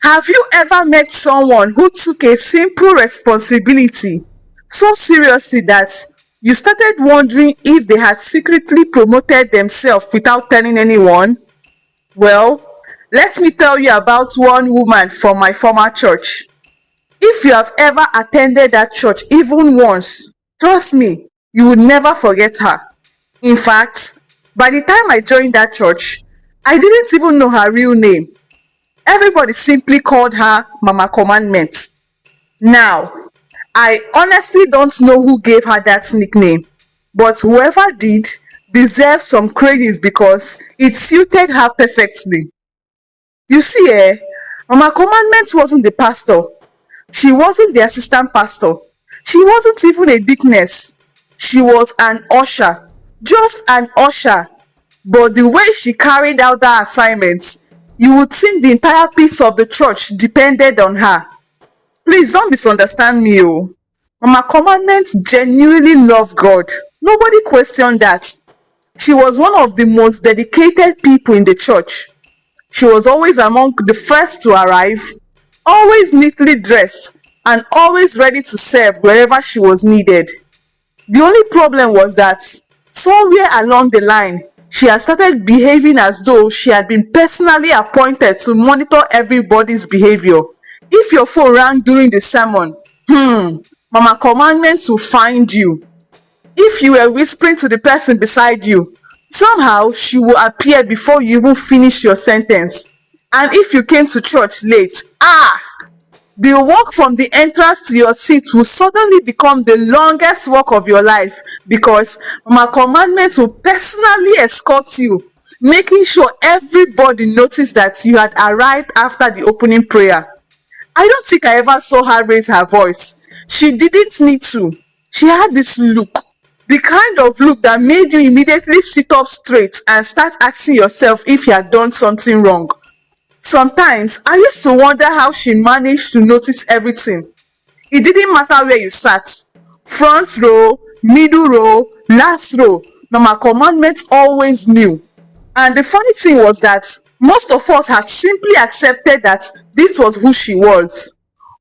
Have you ever met someone who took a simple responsibility so seriously that you started wondering if they had secretly promoted themselves without telling anyone? Well, let me tell you about one woman from my former church. If you have ever attended that church even once, trust me, you would never forget her. In fact, by the time I joined that church, I didn't even know her real name. Everybody simply called her Mama Commandment. Now, I honestly don't know who gave her that nickname, but whoever did deserves some credit because it suited her perfectly. You see, Mama Commandment wasn't the pastor. She wasn't the assistant pastor. She wasn't even a deaconess. She was an usher. Just an usher. But the way she carried out that assignment, you would think the entire peace of the church depended on her. Please don't misunderstand me. Mama Commandment genuinely loved God. Nobody questioned that. She was one of the most dedicated people in the church. She was always among the first to arrive, always neatly dressed, and always ready to serve wherever she was needed. The only problem was that somewhere along the line, she had started behaving as though she had been personally appointed to monitor everybody's behavior. If your phone rang during the sermon, Mama Commandment will find you. If you were whispering to the person beside you, somehow she will appear before you even finish your sentence. And if you came to church late, the walk from the entrance to your seat will suddenly become the longest walk of your life because Mama Commandment will personally escort you, making sure everybody noticed that you had arrived after the opening prayer. I don't think I ever saw her raise her voice. She didn't need to. She had this look, the kind of look that made you immediately sit up straight and start asking yourself if you had done something wrong. Sometimes I used to wonder how she managed to notice everything. It didn't matter where you sat. Front row, middle row, last row. Mama Commandment always knew. And the funny thing was that most of us had simply accepted that this was who she was.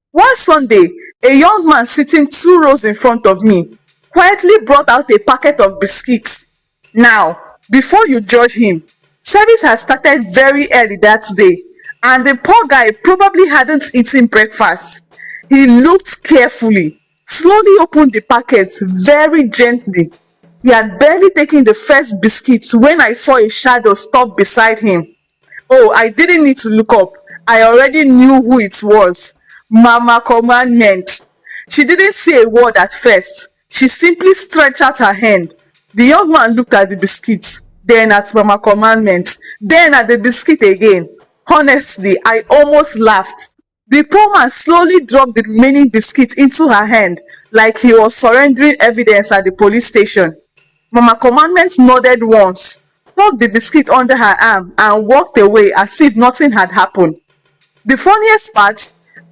One Sunday, a young man sitting 2 rows in front of me quietly brought out a packet of biscuits. Now, before you judge him, service had started very early that day, and the poor guy probably hadn't eaten breakfast. He looked carefully, slowly opened the packet very gently. He had barely taken the first biscuit when I saw a shadow stop beside him. Oh, I didn't need to look up. I already knew who it was. Mama Commandment. She didn't say a word at first. She simply stretched out her hand. The young man looked at the biscuits, then at Mama Commandment, then at the biscuit again. Honestly, I almost laughed. The poor man slowly dropped the remaining biscuit into her hand like he was surrendering evidence at the police station. Mama Commandment nodded once, tucked the biscuit under her arm and walked away as if nothing had happened. The funniest part,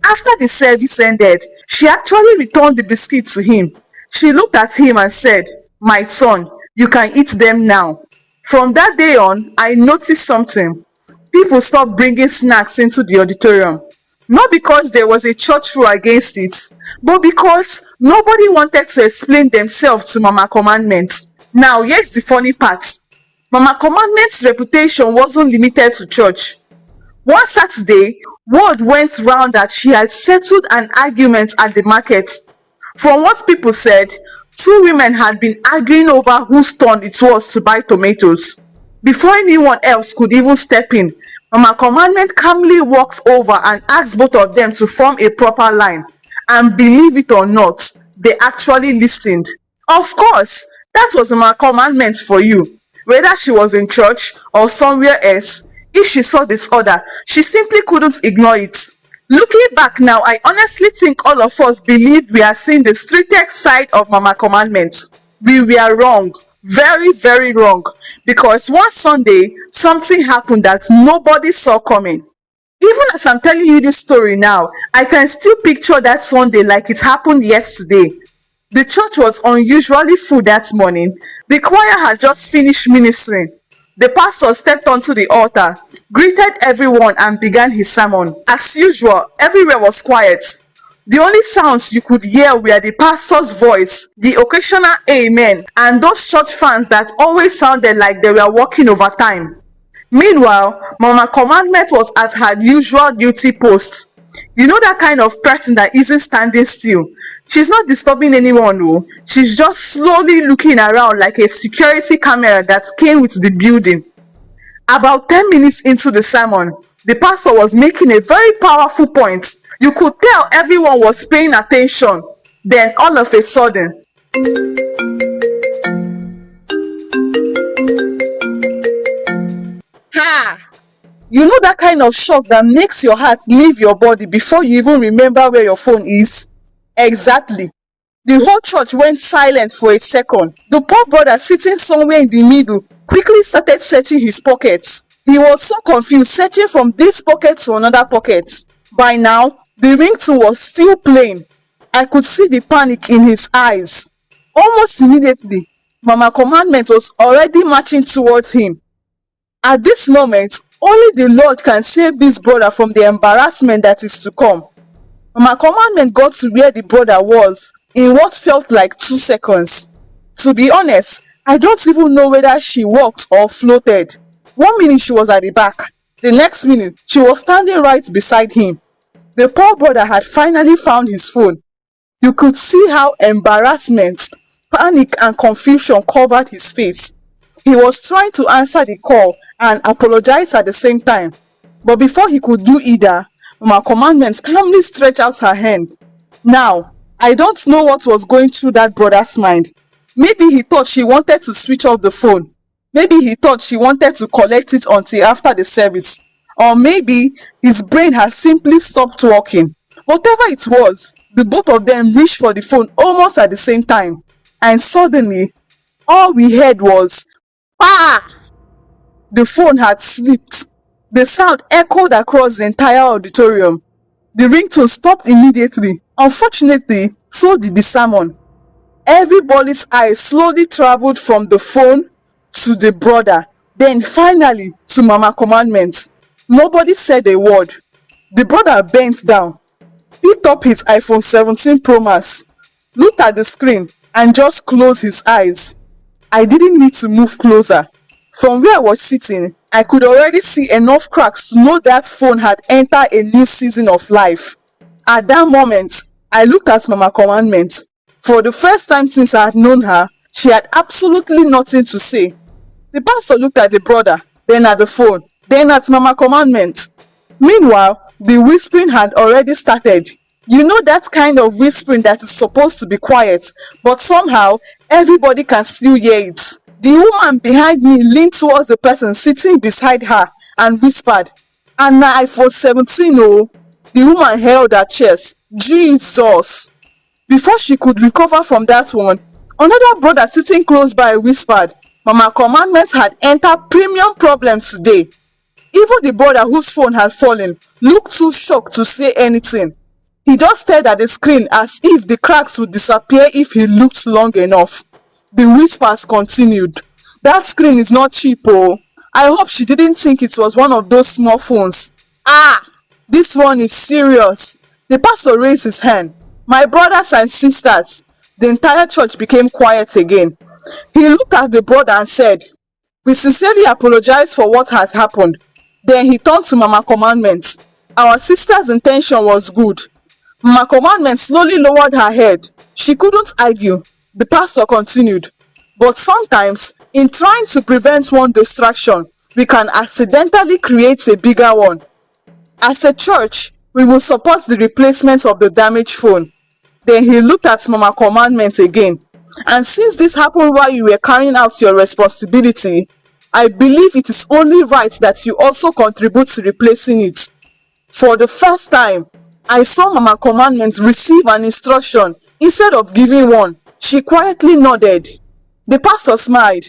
after the service ended, she actually returned the biscuit to him. She looked at him and said, "My son, you can eat them now." From that day on, I noticed something. People stopped bringing snacks into the auditorium. Not because there was a church rule against it, but because nobody wanted to explain themselves to Mama Commandment. Now, here's the funny part. Mama Commandment's reputation wasn't limited to church. One Saturday, word went round that she had settled an argument at the market. From what people said, two women had been arguing over whose turn it was to buy tomatoes. Before anyone else could even step in, Mama Commandment calmly walked over and asked both of them to form a proper line. And believe it or not, they actually listened. Of course, that was Mama Commandment for you. Whether she was in church or somewhere else, if she saw disorder, she simply couldn't ignore it. Looking back now, I honestly think all of us believed we are seeing the strictest side of Mama Commandment. We were wrong. Very, very wrong. Because one Sunday, something happened that nobody saw coming. Even as I'm telling you this story now, I can still picture that Sunday like it happened yesterday. The church was unusually full that morning. The choir had just finished ministering. The pastor stepped onto the altar, greeted everyone, and began his sermon. As usual, everywhere was quiet. The only sounds you could hear were the pastor's voice, the occasional amen, and those church fans that always sounded like they were working overtime. Meanwhile, Mama Commandment was at her usual duty post. You know that kind of person that isn't standing still. She's not disturbing anyone, no. She's just slowly looking around like a security camera that came with the building. About 10 minutes into the sermon, the pastor was making a very powerful point. You could tell everyone was paying attention. Then all of a sudden, ha! You know that kind of shock that makes your heart leave your body before you even remember where your phone is? Exactly. The whole church went silent for a second. The poor brother sitting somewhere in the middle quickly started searching his pockets. He was so confused, searching from this pocket to another pocket. By now, the ringtone was still playing. I could see the panic in his eyes. Almost immediately, Mama Commandment was already marching towards him. At this moment, only the Lord can save this brother from the embarrassment that is to come. Mama Commandment got to where the brother was in what felt like 2 seconds. To be honest, I don't even know whether she walked or floated. One minute she was at the back, the next minute she was standing right beside him. The poor brother had finally found his phone. You could see how embarrassment, panic, and confusion covered his face. He was trying to answer the call and apologize at the same time. But before he could do either, Mama Commandment calmly stretched out her hand. Now, I don't know what was going through that brother's mind. Maybe he thought she wanted to switch off the phone. Maybe he thought she wanted to collect it until after the service. Or maybe his brain had simply stopped working. Whatever it was, the both of them reached for the phone almost at the same time. And suddenly, all we heard was, "Pa!" The phone had slipped. The sound echoed across the entire auditorium. The ringtone stopped immediately. Unfortunately, so did the sermon. Everybody's eyes slowly traveled from the phone to the brother, then finally to Mama Commandment. Nobody said a word. The brother bent down, picked up his iPhone 17 Pro Max, looked at the screen, and just closed his eyes. I didn't need to move closer. From where I was sitting, I could already see enough cracks to know that phone had entered a new season of life. At that moment, I looked at Mama Commandment. For the first time since I had known her, she had absolutely nothing to say. The pastor looked at the brother, then at the phone, then at Mama Commandment. Meanwhile, the whispering had already started. You know that kind of whispering that is supposed to be quiet, but somehow everybody can still hear it. The woman behind me leaned towards the person sitting beside her and whispered, "And I for 17, oh." The woman held her chest. Jesus! Before she could recover from that one, another brother sitting close by whispered, "Mama Commandment had entered premium problems today." Even the brother whose phone had fallen looked too shocked to say anything. He just stared at the screen as if the cracks would disappear if he looked long enough. The whispers continued. "That screen is not cheap, oh. I hope she didn't think it was one of those small phones. Ah, this one is serious." The pastor raised his hand. My brothers and sisters, the entire church became quiet again. He looked at the brother and said, "We sincerely apologize for what has happened." Then he turned to Mama Commandment. Our sister's intention was good. Mama Commandment slowly lowered her head. She couldn't argue. The pastor continued, "But sometimes, in trying to prevent one distraction, we can accidentally create a bigger one. As a church, we will support the replacement of the damaged phone." Then he looked at Mama Commandment again. "And since this happened while you were carrying out your responsibility, I believe it is only right that you also contribute to replacing it." For the first time, I saw Mama Commandment receive an instruction instead of giving one. She quietly nodded. The pastor smiled,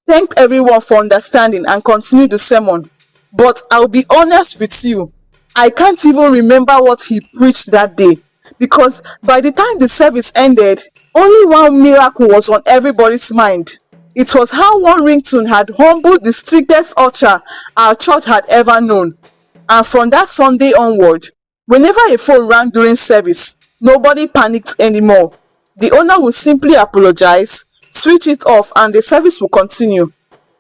thanked everyone for understanding, and continued the sermon. But I'll be honest with you, I can't even remember what he preached that day, because by the time the service ended, only one miracle was on everybody's mind. It was how one ringtone had humbled the strictest usher our church had ever known. And from that Sunday onward, whenever a phone rang during service, nobody panicked anymore. The owner would simply apologize, switch it off, and the service would continue.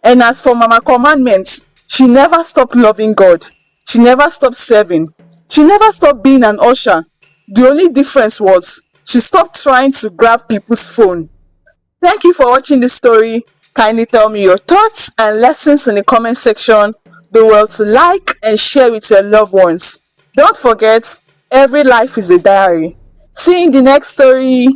And as for Mama Commandments, she never stopped loving God. She never stopped serving. She never stopped being an usher. The only difference was she stopped trying to grab people's phone. Thank you for watching this story. Kindly tell me your thoughts and lessons in the comment section. Do well to like and share with your loved ones. Don't forget, every life is a diary. See you in the next story.